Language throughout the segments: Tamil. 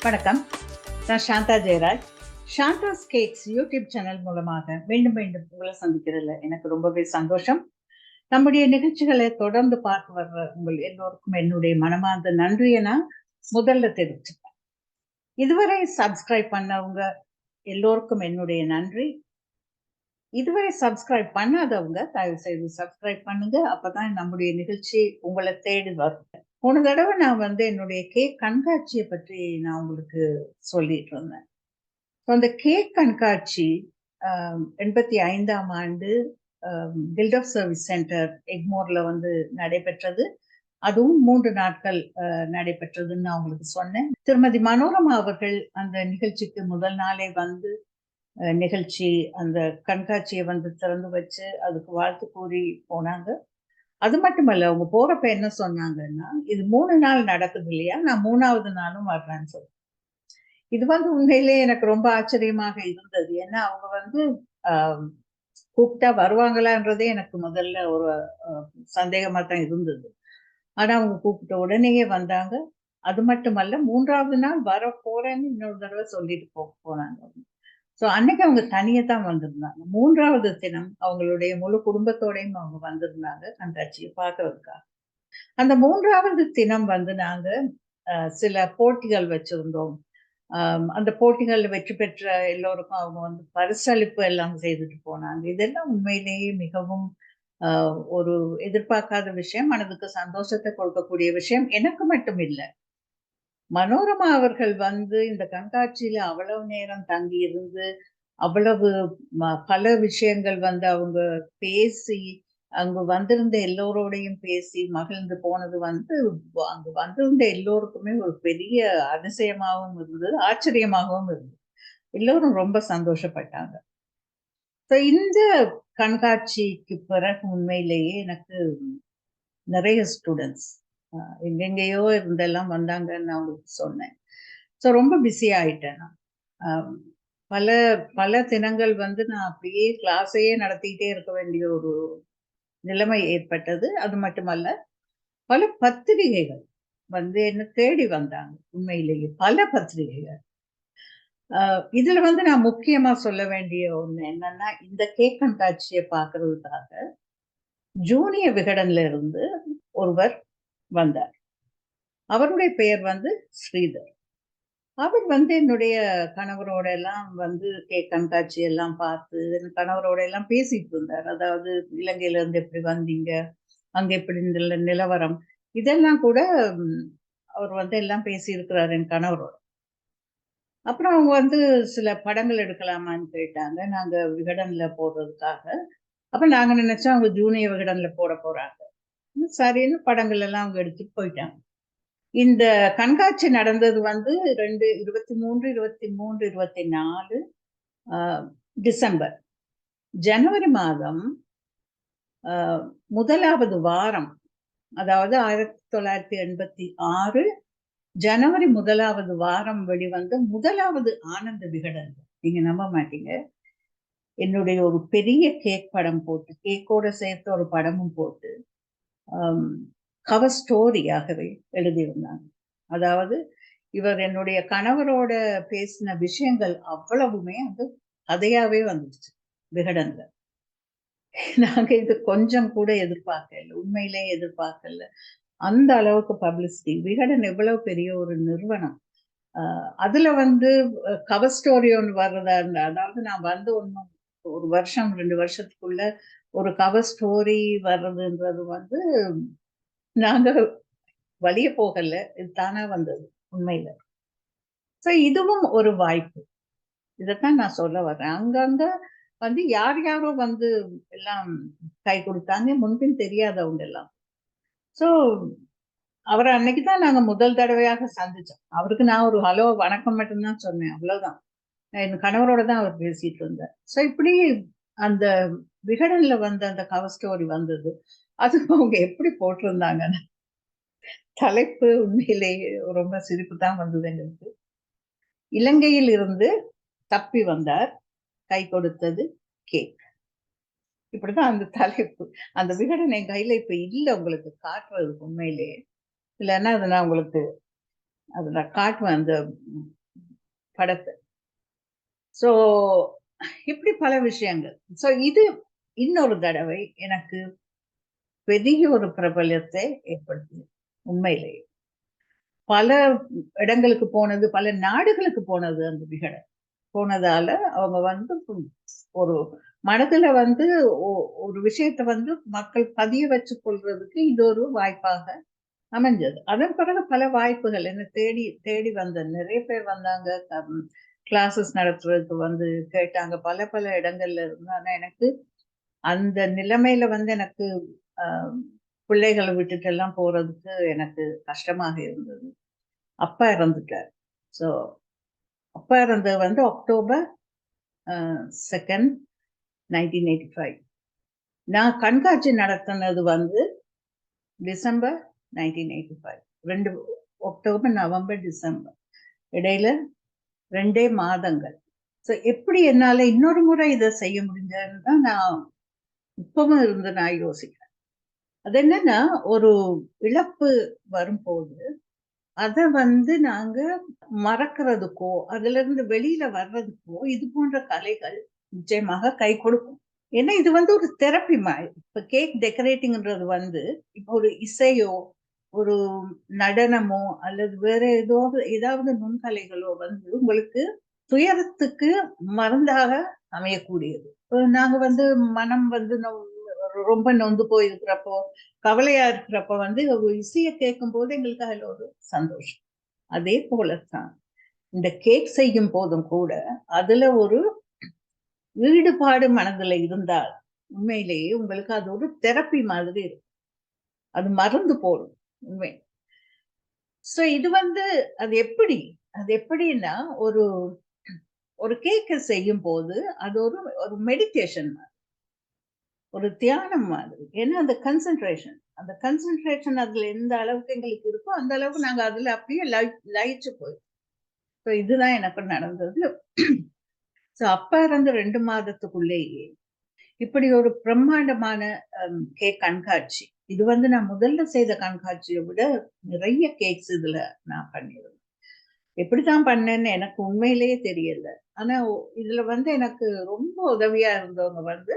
வணக்கம், நான் Shantha Jeyaraj. Shantha's cakes YouTube channel மூலமாக மீண்டும் மீண்டும் உங்களை சந்திக்கிறதுல எனக்கு ரொம்பவே சந்தோஷம். நம்முடைய நிகழ்ச்சிகளை தொடர்ந்து பார்க்க வர்ற உங்கள் எல்லோருக்கும் என்னுடைய மனமார்ந்த நன்றியை நான் முதல்ல தெரிவிச்சுப்பேன். இதுவரை சப்ஸ்கிரைப் பண்ணவங்க எல்லோருக்கும் என்னுடைய நன்றி. இதுவரை சப்ஸ்கிரைப் பண்ணாதவங்க தயவு செய்து சப்ஸ்கிரைப் பண்ணுங்க. அப்பதான் நம்முடைய நிகழ்ச்சி உங்களை தேடி வரும். போன தடவை நான் என்னுடைய கேக் கண்காட்சியை பற்றி நான் உங்களுக்கு சொல்லிட்டு இருந்தேன். அந்த கேக் கண்காட்சி 85ஆம் ஆண்டு கில்ட் ஆஃப் சர்வீஸ் சென்டர் எக்மோர்ல நடைபெற்றது. அதுவும் 3 நாட்கள் நடைபெற்றதுன்னு நான் உங்களுக்கு சொன்னேன். திருமதி மனோரமா அவர்கள் அந்த நிகழ்ச்சிக்கு முதல் நாளே நிகழ்ச்சி அந்த கண்காட்சியை திறந்து வச்சு அதுக்கு வாழ்த்து கூறி போனாங்க. அது மட்டுமல்ல, அவங்க போறப்ப என்ன சொன்னாங்கன்னா, இது 3 நாள் நடக்குது இல்லையா, நான் 3ஆவது நாளும் வர்றேன்னு சொல்லி. இது உண்மையிலேயே எனக்கு ரொம்ப ஆச்சரியமாக இருந்தது. ஏன்னா அவங்க கூப்பிட்டா வருவாங்களான்றதே எனக்கு முதல்ல ஒரு சந்தேகமா தான் இருந்தது. ஆனா அவங்க கூப்பிட்ட உடனேயே வந்தாங்க. அது மட்டுமல்ல, 3ஆவது நாள் வர போறேன்னு இன்னொரு தடவை சொல்லிட்டு போனாங்க. ஸோ அன்னைக்கு அவங்க தனியே தான் வந்திருந்தாங்க. 3ஆவது தினம் அவங்களுடைய முழு குடும்பத்தோடையும் அவங்க வந்திருந்தாங்க கண்காட்சியை பார்க்கறதுக்காக. அந்த 3ஆவது தினம் நாங்க சில போட்டிகள் வச்சிருந்தோம். அந்த போட்டிகள்ல வெற்றி பெற்ற எல்லோருக்கும் அவங்க பரிசளிப்பு எல்லாம் செய்துட்டு போனாங்க. இதெல்லாம் உண்மையிலேயே மிகவும் ஒரு எதிர்பார்க்காத விஷயம், மனதுக்கு சந்தோஷத்தை கொடுக்கக்கூடிய விஷயம். எனக்கு மட்டும் இல்லை, மனோரமா அவர்கள் இந்த கண்காட்சியில அவ்வளவு நேரம் தங்கி இருந்து அவ்வளவு பல விஷயங்கள் அவங்க பேசி அங்கு வந்திருந்த எல்லோரோடையும் பேசி மகிழ்ந்து போனது அங்கு வந்திருந்த எல்லோருக்குமே ஒரு பெரிய அதிசயமாகவும் இருந்தது, ஆச்சரியமாகவும் இருந்தது. எல்லோரும் ரொம்ப சந்தோஷப்பட்டாங்க. இந்த கண்காட்சிக்கு பிறகு உண்மையிலேயே எனக்கு நிறைய ஸ்டூடெண்ட்ஸ் எங்கெங்கேயோ இருந்தெல்லாம் வந்தாங்கன்னு நான் உங்களுக்கு சொன்னேன். ஸோ ரொம்ப பிஸி ஆயிட்டேன் நான். பல பல தினங்கள் நான் அப்படியே கிளாஸையே நடத்திக்கிட்டே இருக்க வேண்டிய ஒரு நிலைமை ஏற்பட்டது. அது மட்டுமல்ல, பல பத்திரிகைகள் என்ன தேடி வந்தாங்க. உண்மையிலேயே பல பத்திரிகைகள். இதுல நான் முக்கியமா சொல்ல வேண்டிய ஒண்ணு என்னன்னா, இந்த கேக் கண்காட்சியை பார்க்கறதுக்காக ஜூனியர் விகடன்ல இருந்து ஒருவர் வந்தார். அவருடைய பெயர் ஸ்ரீதர். அவர் என்னுடைய கணவரோட எல்லாம் கேக் கண்காட்சி எல்லாம் பார்த்து கணவரோட எல்லாம் பேசிட்டு இருந்தார். அதாவது இலங்கையில இருந்து எப்படி வந்தீங்க, அங்க எப்படி நிலவரம், இதெல்லாம் கூட அவர் எல்லாம் பேசி இருக்கிறார் என் கணவரோட. அப்புறம் அவங்க சில படங்கள் எடுக்கலாமான்னு கேட்டாங்க, நாங்க விகடன்ல போடுறதுக்காக. அப்ப நாங்க நினைச்சோம் அவங்க ஜூனியர் விகடன்ல போட போறாங்க. சரின்னு படங்கள் எல்லாம் அவங்க எடுத்துட்டு போயிட்டாங்க. இந்த கண்காட்சி நடந்தது 23, 24 டிசம்பர். ஜனவரி மாதம் முதலாவது வாரம், அதாவது 1986 ஜனவரி முதலாவது வாரம் வெளிவந்த முதலாவது ஆனந்த விகடன். நீங்க நம்ப மாட்டீங்க, என்னுடைய ஒரு பெரிய கேக் படம் போட்டு, கேக்கோட சேர்த்து ஒரு படமும் போட்டு கவர் ஸ்டோரியாகவே எழுதியிருந்தாங்க. அதாவது இவர் என்னுடைய கணவரோட பேசின விஷயங்கள் அவ்வளவுமே கதையாவே வந்துடுச்சு விகடன்ல. நாங்க இது கொஞ்சம் கூட எதிர்பார்க்கல, உண்மையிலே எதிர்பார்க்கல. அந்த அளவுக்கு பப்ளிசிட்டி. விகடன் எவ்வளவு பெரிய ஒரு நிறுவனம். அதுல கவர் ஸ்டோரி ஒன்று வர்றதா இருந்தா, அதாவது நான் ஒன்னும் ஒரு வருஷம் 2 வருஷத்துக்குள்ள ஒரு கவர் ஸ்டோரி வர்றதுன்றது நாங்க வழிய போகல, இது தானா வந்தது உண்மையில. சோ இதுவும் ஒரு வாய்ப்பு. இதைத்தான் நான் சொல்ல வர்றேன். அங்கங்க யார் யாரோ எல்லாம் கை கொடுத்தாங்க, முன்பின் தெரியாதவங்க எல்லாம். சோ அவரை அன்னைக்குதான் நாங்க முதல் தடவையாக சந்திச்சோம். அவருக்கு நான் ஒரு ஹலோ வணக்கம் மட்டும்தான் சொன்னேன், அவ்வளவுதான். என் கணவரோட தான் அவர் பேசிட்டு இருந்தார். சோ இப்படி அந்த விகடன்ல அந்த கவர் ஸ்டோரி வந்தது. அது அவங்க எப்படி போட்டிருந்தாங்கன்னு தலைப்பு உண்மையிலேயே ரொம்ப சிரிப்பு தான் வந்தது எங்களுக்கு. இலங்கையில் இருந்து தப்பி வந்தார், கை கொடுத்தது கேக். இப்படிதான் அந்த தலைப்பு. அந்த விகடன் என் கையில இப்ப இல்ல உங்களுக்கு காட்டுறதுக்கு, உண்மையிலேயே இல்லைன்னா அதை நான் உங்களுக்கு அதை நான் காட்டுவேன். அந்த படத்தை. ஸோ இப்படி பல விஷயங்கள். ஸோ இது இன்னொரு தடவை எனக்கு பெரிய ஒரு பிரபலத்தை ஏற்படுத்தியது. உண்மையிலேயே பல இடங்களுக்கு போனது, பல நாடுகளுக்கு போனது அந்த விகடன். போனதால அவங்க வந்து ஒரு மனதுல வந்து ஒரு விஷயத்த வந்து மக்கள் பதிய வச்சு கொள்றதுக்கு இது ஒரு வாய்ப்பாக அமைஞ்சது. அதன் பிறகு பல வாய்ப்புகள் என்ன தேடி தேடி வந்த நிறைய பேர் வந்தாங்க. கிளாஸஸ் நடத்துறதுக்கு வந்து கேட்டாங்க பல பல இடங்கள்ல இருந்து. ஆனா எனக்கு அந்த நிலைமையில வந்து எனக்கு பிள்ளைகளை விட்டுட்டு எல்லாம் போறதுக்கு எனக்கு கஷ்டமாக இருந்தது. அப்பா இறந்துட்டார். ஸோ அப்பா இறந்தது வந்து October 2nd, 1985. நான் கண்காட்சி நடத்தினது வந்து December 1985. 2 October, November, December இடையில 2 மாதங்கள். ஸோ எப்படி என்னால இன்னொரு முறை இதை செய்ய முடிஞ்சதுன்னு தான் நான் இப்பவும் இருந்து நான் யோசிக்கிறேன். அது என்னன்னா, ஒரு இழப்பு வரும்போது அதை வந்து நாங்க மறக்கிறதுக்கோ அதுல இருந்து வெளியில வர்றதுக்கோ இது போன்ற கலைகள் நிச்சயமாக கை கொடுக்கும். ஏன்னா இது வந்து ஒரு தெரப்பி மாதிரி. இப்ப கேக் டெக்கரேட்டிங்ன்றது வந்து இப்போ ஒரு இசையோ ஒரு நடனமோ அல்லது வேற ஏதாவது நுண்கலைகளோ வந்து உங்களுக்கு துயரத்துக்கு மருந்தாக அமையக்கூடியது. நாங்க வந்து மனம் வந்து ரொம்ப நொந்து போயிருக்கிறப்போ கவலையா இருக்கிறப்ப வந்து இசையை கேட்கும் போது எங்களுக்கு அதுல ஒரு சந்தோஷம். அதே போலத்தான் இந்த கேக் செய்யும் போதும் கூட அதுல ஒரு ஈடுபாடு மனதுல இருந்தால் உண்மையிலேயே உங்களுக்கு அது ஒரு தெரப்பி மாதிரி இருக்கும். அது மறந்து போடும் உண்மை. சோ இது வந்து அது எப்படின்னா ஒரு ஒரு கேக்க செய்யும் போது அது ஒரு மெடிடேஷன் மாதிரி, ஒரு தியானம் மாதிரி. ஏன்னா அந்த கன்சென்ட்ரேஷன் அதுல எந்த அளவுக்கு எங்களுக்கு இருக்கோ அந்த அளவுக்கு நாங்க அதுல அப்படியே லயிச்சு போயிடும். இதுதான் எனக்கு நடந்தது. ஸோ அப்பா இருந்து 2 மாதத்துக்குள்ளேயே இப்படி ஒரு பிரம்மாண்டமான கேக் கண்காட்சி. இது வந்து நான் முதல்ல செய்த கண்காட்சியை விட நிறைய கேக்ஸ் இதுல நான் பண்ணியிருந்தேன். எப்படித்தான் பண்ணேன்னு எனக்கு உண்மையிலேயே தெரியல. ஆனா இதுல வந்து எனக்கு ரொம்ப உதவியா இருந்தவங்க வந்து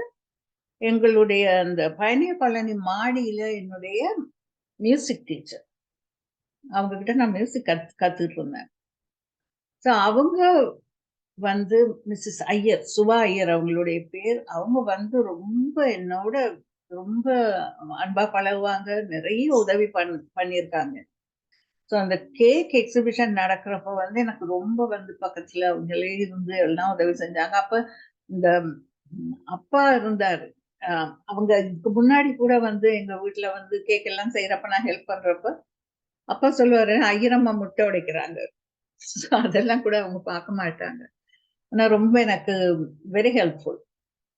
எங்களுடைய அந்த பயணிய காலனி மாடியில என்னுடைய மியூசிக் டீச்சர். அவங்க கிட்ட நான் மியூசிக் கத்துட்டு இருந்தேன். ஸோ அவங்க வந்து மிஸ்ஸஸ் ஐயர், சுபா ஐயர் அவங்களுடைய பேர். அவங்க வந்து ரொம்ப என்னோட ரொம்ப அன்பா பழகுவாங்க. நிறைய உதவி பண்ணியிருக்காங்க. ஸோ அந்த கேக் எக்ஸிபிஷன் நடக்கிறப்ப வந்து எனக்கு ரொம்ப வந்து பக்கத்துல அவங்களே இருந்து எல்லாம் உதவி செஞ்சாங்க. அப்ப இந்த அப்பா இருந்தாரு. அவங்க இதுக்கு முன்னாடி கூட வந்து எங்க வீட்டுல வந்து கேக் எல்லாம் செய்யறப்ப நான் ஹெல்ப் பண்றப்ப அப்பா சொல்லுவாரு, ஐயரம்மா முட்டை உடைக்கிறாங்க. அதெல்லாம் கூட அவங்க பார்க்க மாட்டாங்க. ஆனா ரொம்ப எனக்கு வெரி ஹெல்ப்ஃபுல்.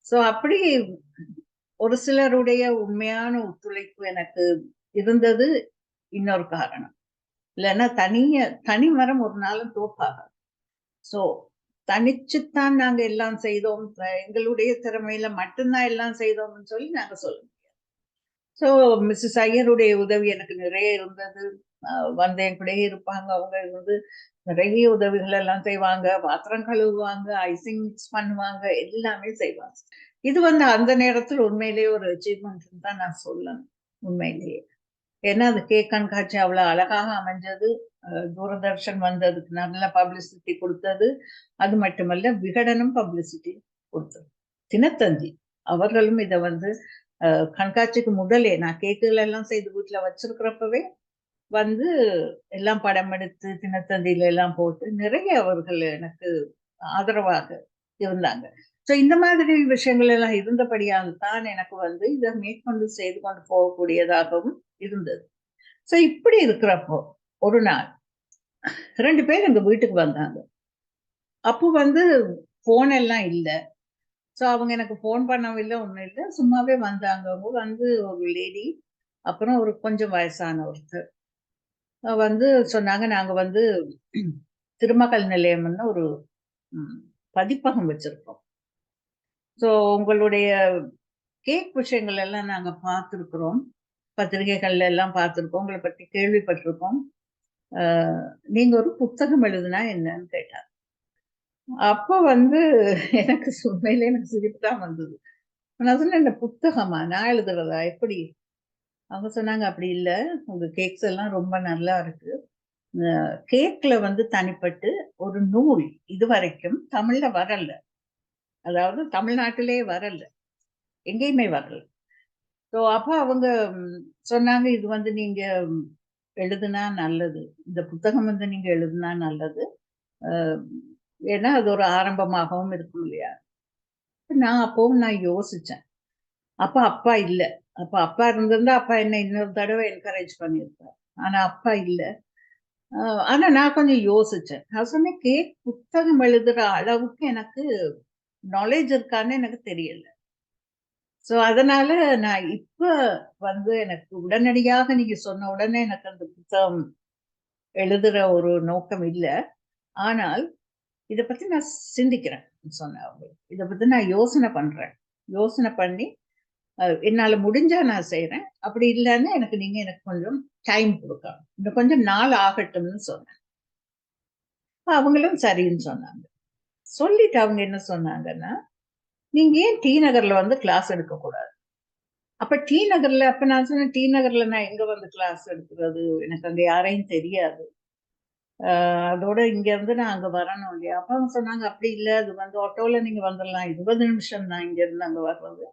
ஸோ அப்படி ஒரு சிலருடைய உண்மையான ஒத்துழைப்பு எனக்கு இருந்தது இன்னொரு காரணம். இல்லைன்னா தனி மரம் ஒரு நாளும் தோப்பாகாது. ஸோ தனிச்சுத்தான் நாங்க எல்லாம் செய்தோம், எங்களுடைய திறமையில மட்டும்தான் எல்லாம் செய்தோம்னு சொல்லி நாங்க சொல்ல முடியாது. ஸோ மிஸ்ஸஸ் ஐயருடைய உதவி எனக்கு நிறைய இருந்தது. வந்து என் கூடயே இருப்பாங்க. அவங்க வந்து நிறைய உதவிகள் எல்லாம் செய்வாங்க. பாத்திரம் கழுவுவாங்க, ஐசிங் மிக்ஸ் பண்ணுவாங்க, எல்லாமே செய்வாங்க. இது வந்து அந்த நேரத்தில் உண்மையிலேயே ஒரு அச்சீவ்மெண்ட் தான் நான் சொல்லணும் உண்மையிலேயே. ஏன்னா அந்த கேக் கண்காட்சி அவ்வளவு அழகாக அமைஞ்சது. தூரதர்ஷன் வந்து அதுக்கு நல்ல பப்ளிசிட்டி கொடுத்தது. அது மட்டுமல்ல விகடனும் பப்ளிசிட்டி கொடுத்தது. தினத்தந்தி அவர்களும் இதை வந்து கண்காட்சிக்கு முதலே நான் கேக்குகள் எல்லாம் செய்து வீட்டுல வச்சிருக்கிறப்பவே வந்து எல்லாம் படம் எடுத்து தினத்தந்தியில எல்லாம் போட்டு நிறைய அவர்கள் எனக்கு ஆதரவாக இருந்தாங்க. ஸோ இந்த மாதிரி விஷயங்கள் எல்லாம் இருந்தபடியால் தான் எனக்கு வந்து இதை மேற்கொண்டு செய்து கொண்டு போகக்கூடியதாகவும் இருந்தது. ஸோ இப்படி இருக்கிறப்போ ஒரு நாள் 2 பேர் எங்க வீட்டுக்கு வந்தாங்க. அப்போ வந்து போன் எல்லாம் இல்லை. ஸோ அவங்க எனக்கு போன் பண்ணவில்லை, ஒன்றும் இல்லை, சும்மாவே வந்தாங்க. அவங்க வந்து ஒரு லேடி, அப்புறம் ஒரு கொஞ்சம் வயசான ஒருத்தர் வந்து சொன்னாங்க, நாங்க வந்து திருமகள் நிலையம்னு ஒரு பதிப்பகம் வச்சிருக்கோம். ஸோ உங்களுடைய கேக் விஷயங்கள் எல்லாம் நாங்க பார்த்துருக்குறோம், பத்திரிகைகள்ல எல்லாம் பார்த்துருக்கோம், உங்களை பற்றி கேள்விப்பட்டிருக்கோம். நீங்க ஒரு புத்தகம் எழுதுனா என்னன்னு கேட்டார். அப்போ வந்து எனக்கு உண்மையிலே எனக்கு சிரிப்பு தான் வந்தது. நான் சொன்னேன், "இந்த புத்தகமா? நான் எழுதுறதா? எப்படி?" அவங்க சொன்னாங்க, "அப்படி இல்ல. உங்க கேக்ஸ் எல்லாம் ரொம்ப நல்லா இருக்கு. கேக்ல வந்து தனிப்பட்டு ஒரு நூல் இதுவரைக்கும் தமிழ்ல வரல. அதாவது தமிழ்நாட்டிலே வரல. எங்கேயுமே வரல." ஸோ அப்ப அவங்க சொன்னாங்க, "இது வந்து நீங்க எழுதுனா நல்லது. இந்த புத்தகம் வந்து நீங்க எழுதுனா நல்லது. அ ஏன்னா அது ஒரு ஆரம்பமாகவும் இருக்கும் இல்லையா?" நான் யோசிச்சேன். அப்ப அப்பா இல்ல. அப்பா இருந்திருந்தா, அப்பா என்ன இன்னொரு தடவ என்கரேஜ் பண்ணியிருப்பார். ஆனா அப்பா இல்ல. அ ஆனா நான் கொஞ்சம் யோசிச்சேன். நான் சொன்னேன், "கேக் புத்தகம் எழுதுற அளவுக்கு எனக்கு நாலேட்ஜ் இருக்கான்னு எனக்கு தெரியல." ஸோ அதனால நான் இப்ப வந்து எனக்கு உடனடியாக நீங்க சொன்ன உடனே எனக்கு அந்த புத்தகம் எழுதுற ஒரு நோக்கம் இல்ல. ஆனால் இத பத்தி நான் சிந்திக்கிறேன் சொன்னேன் அவங்களுக்கு. இத பத்தி நான் யோசனை பண்றேன். யோசனை பண்ணி என்னால முடிஞ்சா நான் செய்றேன். அப்படி இல்லன்னா எனக்கு கொஞ்சம் டைம் குடுக்கணும். இன்னும் கொஞ்சம் நாள் ஆகட்டும்னு சொன்னேன். அவங்களும் சரின்னு சொன்னாங்க. சொல்லிட்டு அவங்க என்ன சொன்னாங்கன்னா, "நீங்க ஏன் டி நகர்ல வந்து கிளாஸ் எடுக்கக்கூடாது?" அப்ப நான் சொன்னேன், "டி நகர்ல நான் எங்க வந்து கிளாஸ் எடுக்குறது? எனக்கு அங்க யாரையும் தெரியாது. அதோட இங்க இருந்து நான் அங்க வரணும் இல்லையா?" அப்ப அவங்க சொன்னாங்க, "அப்படி இல்ல. அது வந்து ஆட்டோல நீங்க வந்துரலாம். 20 நிமிஷம் தான் இங்க இருந்து அங்க வர்றது.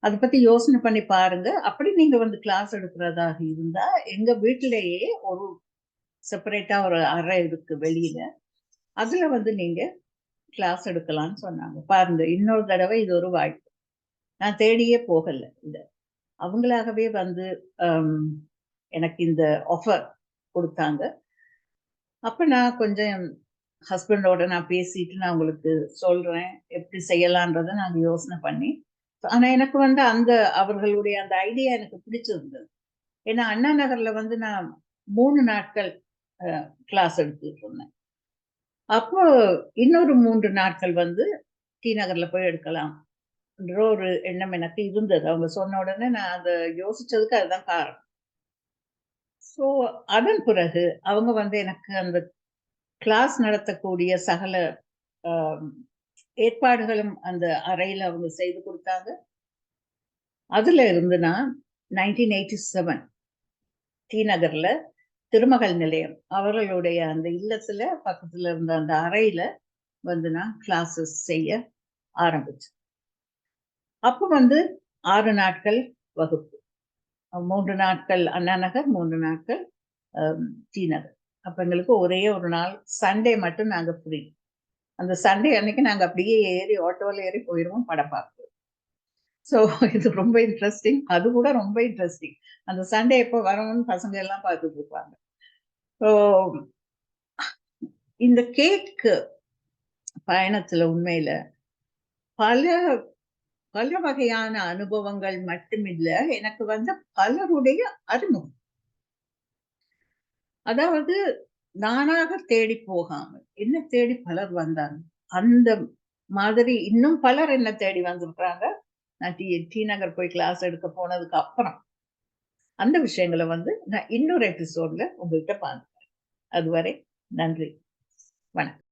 அத பத்தி யோசனை பண்ணி பாருங்க. அப்படி நீங்க வந்து கிளாஸ் எடுக்கிறதாக இருந்தா, எங்க வீட்டிலேயே ஒரு செப்பரேட்டா ஒரு அறை இருக்கு வெளியில. அதுல வந்து நீங்க கிளாஸ் எடுக்கலாம்னு சொன்னாங்க. பாருங்க, இன்னொரு தடவை இது ஒரு வாய்ப்பு. நான் தேடியே போகல இத. அவங்களாகவே வந்து அம் எனக்கு இந்த ஆஃபர் குடுத்தாங்க. அப்ப நான் கொஞ்சம் ஹஸ்பண்டோட நான் பேசிட்டு நான் உங்களுக்கு சொல்றேன். எப்படி செய்யலான்றத நாங்க யோசனை பண்ணி. ஆனா எனக்கு வந்து அவர்களுடைய அந்த ஐடியா எனக்கு பிடிச்சிருந்தது. ஏன்னா அண்ணா நகர்ல வந்து நான் 3 நாட்கள் அ கிளாஸ் எடுத்துட்டு இருந்தேன். அப்போ இன்னொரு 3 நாட்கள் வந்து டி நகர்ல போய் எடுக்கலாம்ன்ற ஒரு எண்ணம் எனக்கு இருந்தது. அவங்க சொன்ன உடனே நான் அத யோசிச்சதுக்கு அதுதான் காரணம். ஸோ அதன் பிறகு அவங்க வந்து எனக்கு அந்த கிளாஸ் நடத்தக்கூடிய சகல அ ஏற்பாடுகளும் அந்த அறையில அவங்க செய்து குடுத்தாங்க. அதுல இருந்து நான் 1987 டி நகர்ல திருமகள் நிலையம். அவர்களுடைய அந்த இல்லத்துல பக்கத்துல இருந்த அந்த அறையில வந்து நான் கிளாஸஸ் செய்ய ஆரம்பிச்சேன். அப்ப வந்து 6 நாட்கள் வகுப்பு. 3 நாட்கள் அண்ணா நகர், 3 நாட்கள் அ டி நகர். அப்ப எங்களுக்கு ஒரே ஒரு நாள் சண்டே மட்டும் நாங்க ஃப்ரீ. அந்த சண்டே அன்னைக்கு நாங்க அப்படியே ஆட்டோல ஏறி போயிருவோம் படம் பார்க்க. ஸோ இது ரொம்ப இன்ட்ரஸ்டிங். அது கூட ரொம்ப இன்ட்ரஸ்டிங். அந்த சண்டே எப்போ வரும்னு பசங்க எல்லாம் பார்த்துட்டு இருப்பாங்க. ஸோ இந்த கேக் பயணத்துல உண்மையில பல பல வகையான அனுபவங்கள் மட்டுமில்ல, எனக்கு வந்து பலருடைய அறிமுகம். அதாவது நானாக தேடி போகாமல், என்ன தேடி பலர் வந்தாங்க. அந்த மாதிரி இன்னும் பலர் என்ன தேடி வந்திருக்கிறாங்க. நான் டி நகர் போய் கிளாஸ் எடுக்க போனதுக்கு அப்புறம். அந்த விஷயங்கள வந்து நான் இன்னொரு எபிசோட்ல உங்ககிட்ட பகிர்றேன். அதுவரை நன்றி. வணக்கம்.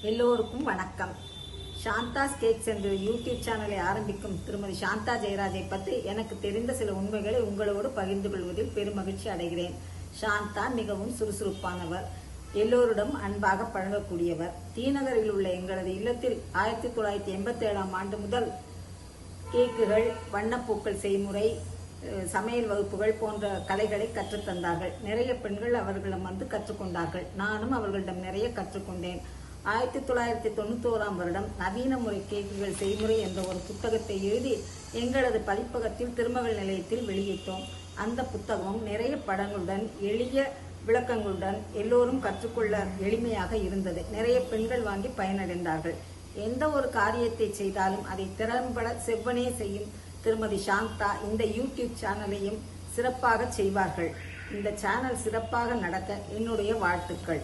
எல்லோருக்கும் வணக்கம். சாந்தாஸ் கேக்ஸ் என்ற யூடியூப் சேனலை ஆரம்பிக்கும் திருமதி சாந்தா ஜெயராஜை பற்றி எனக்கு தெரிந்த சில உண்மைகளை உங்களோடு பகிர்ந்து கொள்வதில் பெருமகிழ்ச்சி அடைகிறேன். சாந்தா மிகவும் சுறுசுறுப்பானவர், எல்லோரிடம் அன்பாக பழகக்கூடியவர். தீநகரில் உள்ள எங்களது இல்லத்தில் 1987 ஆண்டு முதல் கேக்குகள், வண்ணப்பூக்கள் செய்முறை, சமையல் வகுப்புகள் போன்ற கலைகளை கற்றுத்தந்தார்கள். நிறைய பெண்கள் அவர்களிடம் வந்து கற்றுக்கொண்டார்கள். நானும் அவர்களிடம் நிறைய கற்றுக்கொண்டேன். 1991 வருடம் நவீன முறை கேக்குகள் செய்முறை என்ற ஒரு புத்தகத்தை எழுதி எங்களது பதிப்பகத்தில் திருமகள் நிலையத்தில் வெளியிட்டோம். அந்த புத்தகமும் நிறைய படங்களுடன் எளிய விளக்கங்களுடன் எல்லோரும் கற்றுக்கொள்ள எளிமையாக இருந்தது. நிறைய பெண்கள் வாங்கி பயனடைந்தார்கள். எந்த ஒரு காரியத்தை செய்தாலும் அதை திறம்பட செவ்வனே செய்யும் திருமதி சாந்தா இந்த யூடியூப் சேனலையும் சிறப்பாக செய்வார்கள். இந்த சேனல் சிறப்பாக நடக்க என்னுடைய வாழ்த்துக்கள்.